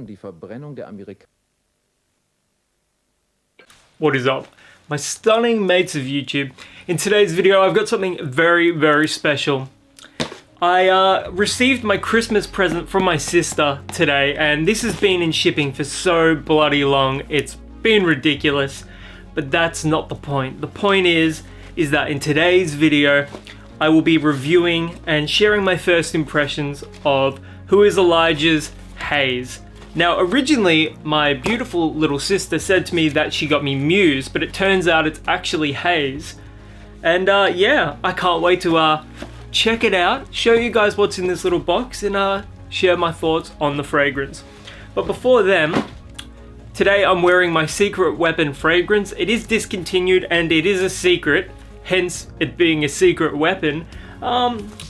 die Verbrennung der Amerikaner. What is up, my stunning mates of YouTube? In today's video, I've got something very, very special. I received my Christmas present from my sister today, and this has been in shipping for so bloody long. It's been ridiculous, but that's not the point. The point is that in today's video, I will be reviewing and sharing my first impressions of Who is Elijah's Haze. Now, originally, my beautiful little sister said to me that she got me Muse, but it turns out it's actually Haze. And yeah, I can't wait to check it out, show you guys what's in this little box, and share my thoughts on the fragrance. But before then, today I'm wearing my Secret Weapon fragrance. It is discontinued and it is a secret, hence it being a secret weapon.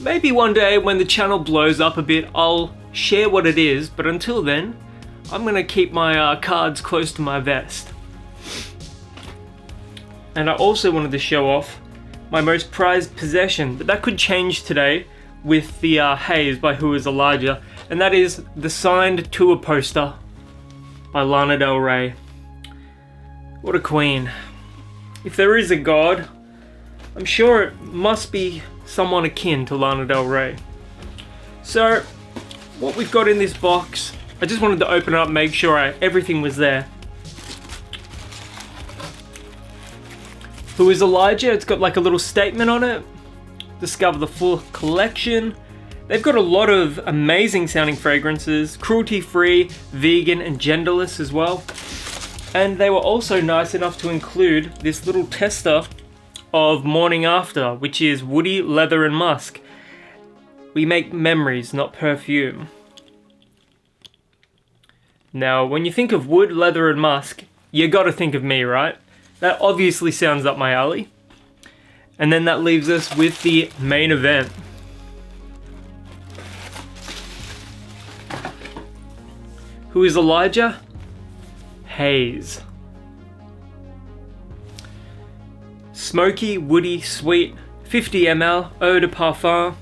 Maybe one day when the channel blows up a bit, I'll share what it is, but until then, I'm gonna keep my cards close to my vest. And I also wanted to show off my most prized possession, but that could change today with the Haze by Who is Elijah, and that is the signed tour poster by Lana Del Rey. What a queen. If there is a god, I'm sure it must be someone akin to Lana Del Rey. So, what we've got in this box, I just wanted to open it up, make sure everything was there. Who is Elijah? It's got like a little statement on it. Discover the full collection. They've got a lot of amazing sounding fragrances, cruelty-free, vegan and genderless as well. And they were also nice enough to include this little tester of Morning After, which is woody, leather and musk. We make memories, not perfume. Now, when you think of wood, leather and musk, you gotta think of me, right? That obviously sounds up my alley. And then that leaves us with the main event. Who is Elijah? Haze. Smoky, woody, sweet, 50 ml, eau de parfum.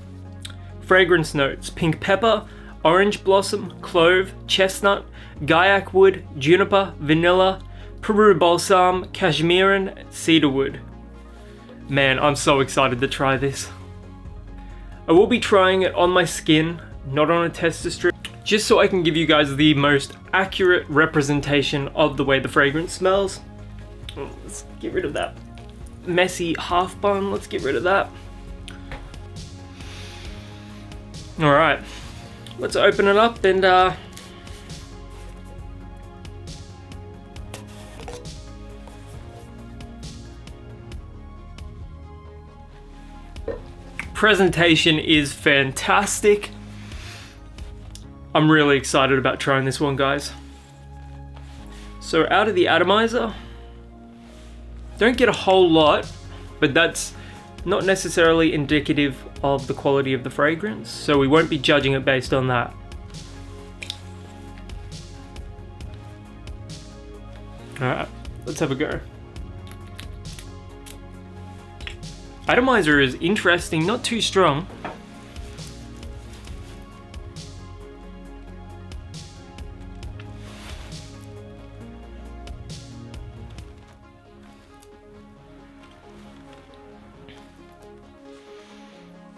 Fragrance notes: pink pepper, orange blossom, clove, chestnut, gaiac wood, juniper, vanilla, Peru balsam, cashmere, cedarwood. Man, I'm so excited to try this. I will be trying it on my skin, not on a tester strip, just so I can give you guys the most accurate representation of the way the fragrance smells. Let's get rid of that messy half bun, let's get rid of that. Alright, let's open it up and presentation is fantastic. I'm really excited about trying this one, guys. So out of the atomizer, don't get a whole lot, but that's not necessarily indicative of the quality of the fragrance, so we won't be judging it based on that. Alright, let's have a go. Atomizer is interesting, not too strong.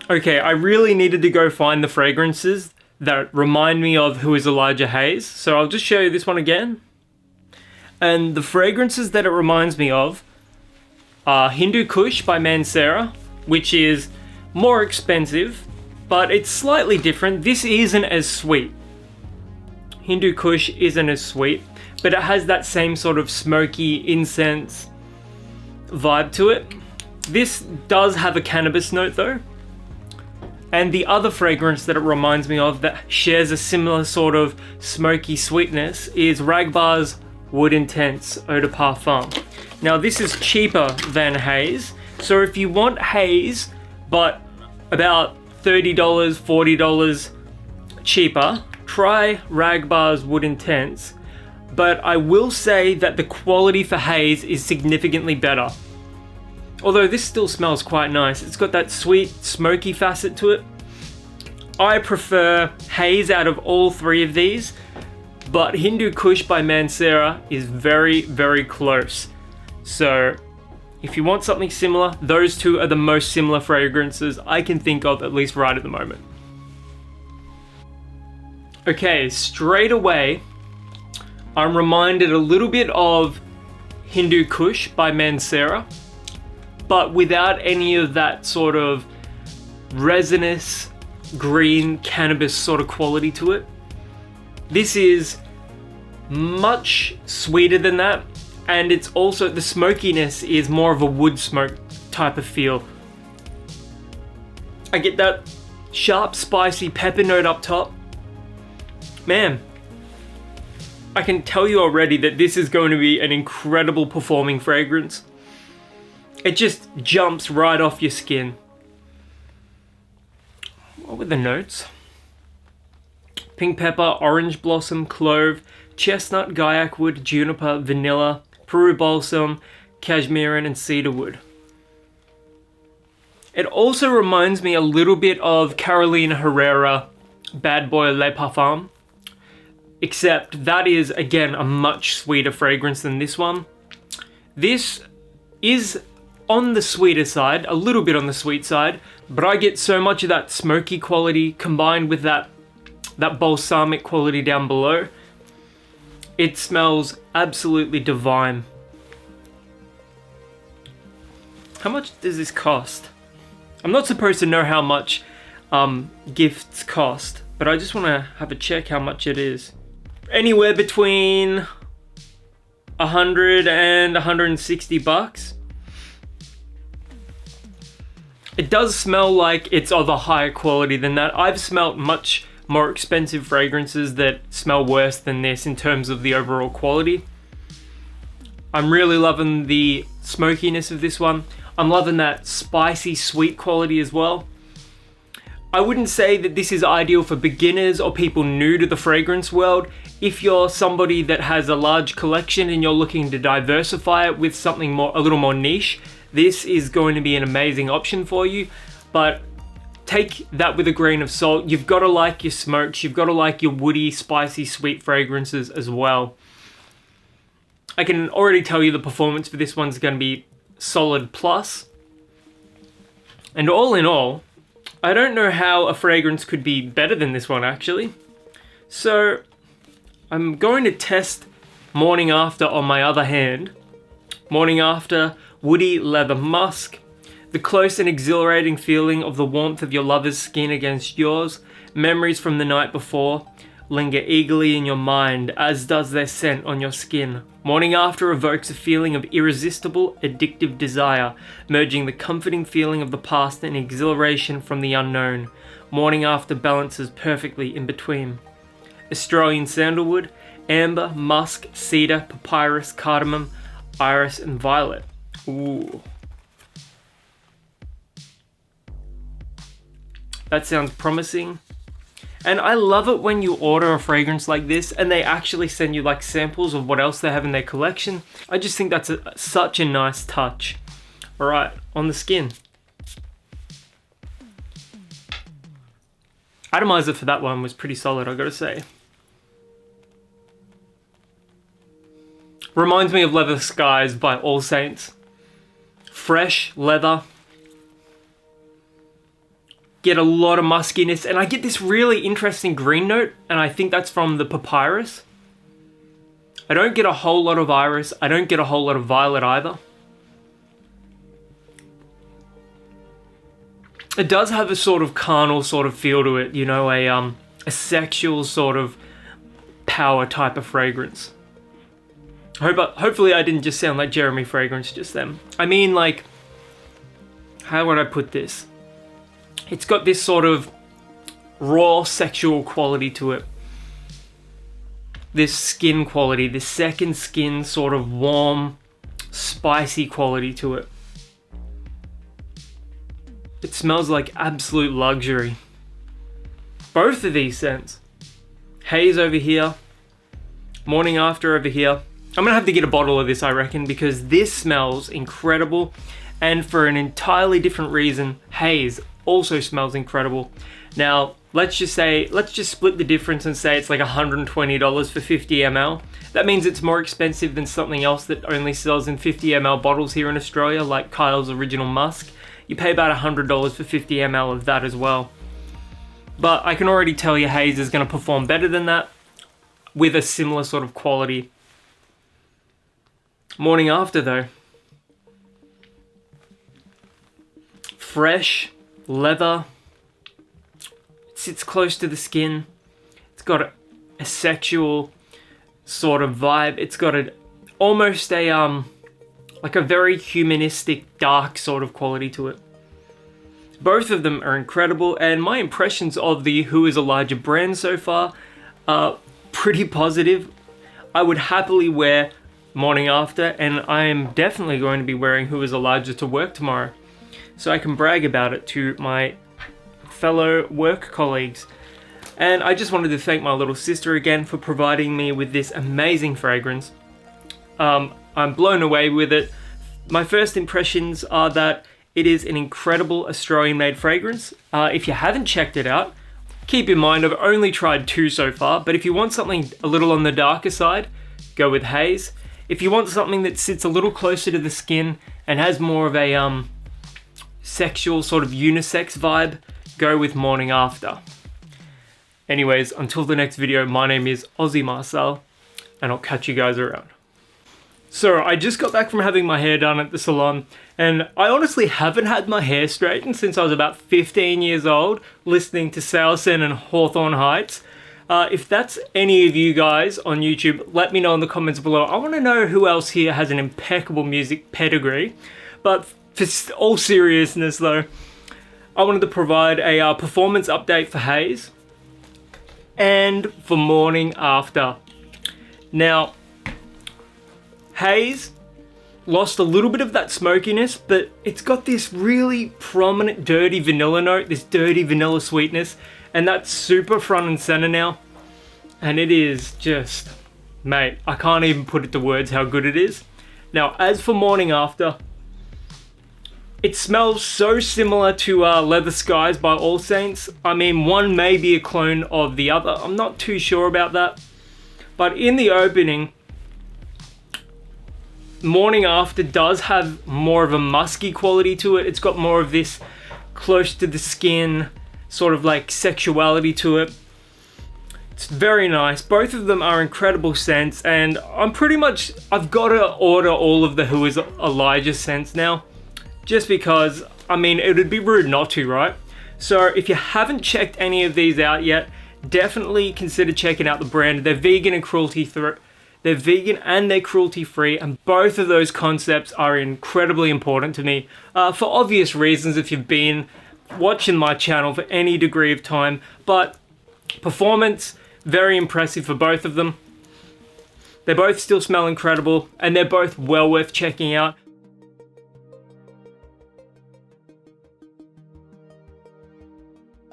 Okay, I really needed to go find the fragrances that remind me of Who is Elijah Haze, so I'll just show you this one again. And the fragrances that it reminds me of are Hindu Kush by Mancera, which is more expensive, but it's slightly different. This isn't as sweet. Hindu Kush isn't as sweet, but it has that same sort of smoky incense vibe to it. This does have a cannabis note though. And the other fragrance that it reminds me of that shares a similar sort of smoky sweetness is Ragbar's Wood Intense Eau de Parfum. Now this is cheaper than Haze, so if you want Haze, but about $30, $40 cheaper, try Ragbar's Wood Intense. But I will say that the quality for Haze is significantly better. Although this still smells quite nice. It's got that sweet, smoky facet to it. I prefer Haze out of all three of these, But Hindu Kush by Mancera is very, very close. So if you want something similar, those two are the most similar fragrances I can think of, at least right at the moment. Okay, straight away, I'm reminded a little bit of Hindu Kush by Mancera, but without any of that sort of resinous, green, cannabis sort of quality to it. This is much sweeter than that, and it's also, the smokiness is more of a wood smoke type of feel. I get that sharp, spicy pepper note up top. Man, I can tell you already that this is going to be an incredible performing fragrance. It just jumps right off your skin. What were the notes? Pink pepper, orange blossom, clove, chestnut, gaiac wood, juniper, vanilla, Peru balsam, cashmere, and cedarwood. It also reminds me a little bit of Carolina Herrera Bad Boy Le Parfum, except that is, again, a much sweeter fragrance than this one. This is on the sweeter side, a little bit on the sweet side, but I get so much of that smoky quality combined with that balsamic quality down below. It smells absolutely divine. How much does this cost? I'm not supposed to know how much gifts cost, but I just want to have a check how much it is. Anywhere between 100 and 160 bucks. It does smell like it's of a higher quality than that. I've smelled much more expensive fragrances that smell worse than this in terms of the overall quality. I'm really loving the smokiness of this one. I'm loving that spicy sweet quality as well. I wouldn't say that this is ideal for beginners or people new to the fragrance world. If you're somebody that has a large collection and you're looking to diversify it with something a little more niche, this is going to be an amazing option for you. But take that with a grain of salt. You've got to like your smokes. You've got to like your woody, spicy, sweet fragrances as well. I can already tell you the performance for this one's going to be solid plus. And all in all, I don't know how a fragrance could be better than this one actually. So I'm going to test Morning After on my other hand. Morning After, woody leather musk. The close and exhilarating feeling of the warmth of your lover's skin against yours. Memories from the night before linger eagerly in your mind, as does their scent on your skin. Morning After evokes a feeling of irresistible, addictive desire, merging the comforting feeling of the past and exhilaration from the unknown. Morning After balances perfectly in between. Australian sandalwood, amber, musk, cedar, papyrus, cardamom, iris, and violet. Ooh. That sounds promising. And I love it when you order a fragrance like this and they actually send you like samples of what else they have in their collection. I just think that's such a nice touch. All right, on the skin. Atomizer for that one was pretty solid, I gotta say. Reminds me of Leather Skies by All Saints. Fresh leather. Get a lot of muskiness, and I get this really interesting green note, and I think that's from the papyrus. I don't get a whole lot of iris. I don't get a whole lot of violet either. It does have a sort of carnal sort of feel to it, you know, a sexual sort of power type of fragrance. Hopefully I didn't just sound like Jeremy Fragrance just then. I mean, like, how would I put this? It's got this sort of raw sexual quality to it. This skin quality, this second skin sort of warm, spicy quality to it. It smells like absolute luxury. Both of these scents. Haze over here, Morning After over here. I'm gonna have to get a bottle of this, I reckon, because this smells incredible. And for an entirely different reason, Haze also smells incredible. Now, let's just split the difference and say it's like $120 for 50 ml. That means it's more expensive than something else that only sells in 50 ml bottles here in Australia, like Kyle's Original Musk. You pay about $100 for 50 ml of that as well. But I can already tell you Haze is going to perform better than that with a similar sort of quality. Morning After though. Fresh, leather, it sits close to the skin. It's got a sexual sort of vibe. It's got almost a like a very humanistic, dark sort of quality to it. Both of them are incredible, and my impressions of the Who Is Elijah brand so far are pretty positive. I would happily wear Morning After, and I am definitely going to be wearing Who Is Elijah to work tomorrow, so I can brag about it to my fellow work colleagues. And I just wanted to thank my little sister again for providing me with this amazing fragrance. I'm blown away with it. My first impressions are that it is an incredible Australian-made fragrance. If you haven't checked it out, keep in mind I've only tried 2 so far, but if you want something a little on the darker side, go with Haze. If you want something that sits a little closer to the skin and has more of a sexual sort of unisex vibe, go with Morning After. Anyways, until the next video, my name is Aussie Marcel, and I'll catch you guys around. So I just got back from having my hair done at the salon, and I honestly haven't had my hair straightened since I was about 15 years old, listening to Salson and Hawthorne Heights. If that's any of you guys on YouTube, let me know in the comments below. I want to know who else here has an impeccable music pedigree. But for all seriousness though, I wanted to provide a performance update for Haze and for Morning After. Now, Haze lost a little bit of that smokiness, but it's got this really prominent dirty vanilla note, this dirty vanilla sweetness, and that's super front and center now. And it is just, mate, I can't even put it to words how good it is. Now, as for Morning After, it smells so similar to Leather Skies by All Saints. I mean, one may be a clone of the other. I'm not too sure about that. But in the opening, Morning After does have more of a musky quality to it. It's got more of this close to the skin, sort of like sexuality to it. It's very nice. Both of them are incredible scents, and I've got to order all of the Who Is Elijah scents now. Just because, I mean, it would be rude not to, right? So if you haven't checked any of these out yet, definitely consider checking out the brand. They're vegan and cruelty-free. They're vegan and they're cruelty-free, and both of those concepts are incredibly important to me. For obvious reasons if you've been watching my channel for any degree of time, but performance, very impressive for both of them. They both still smell incredible, and they're both well worth checking out.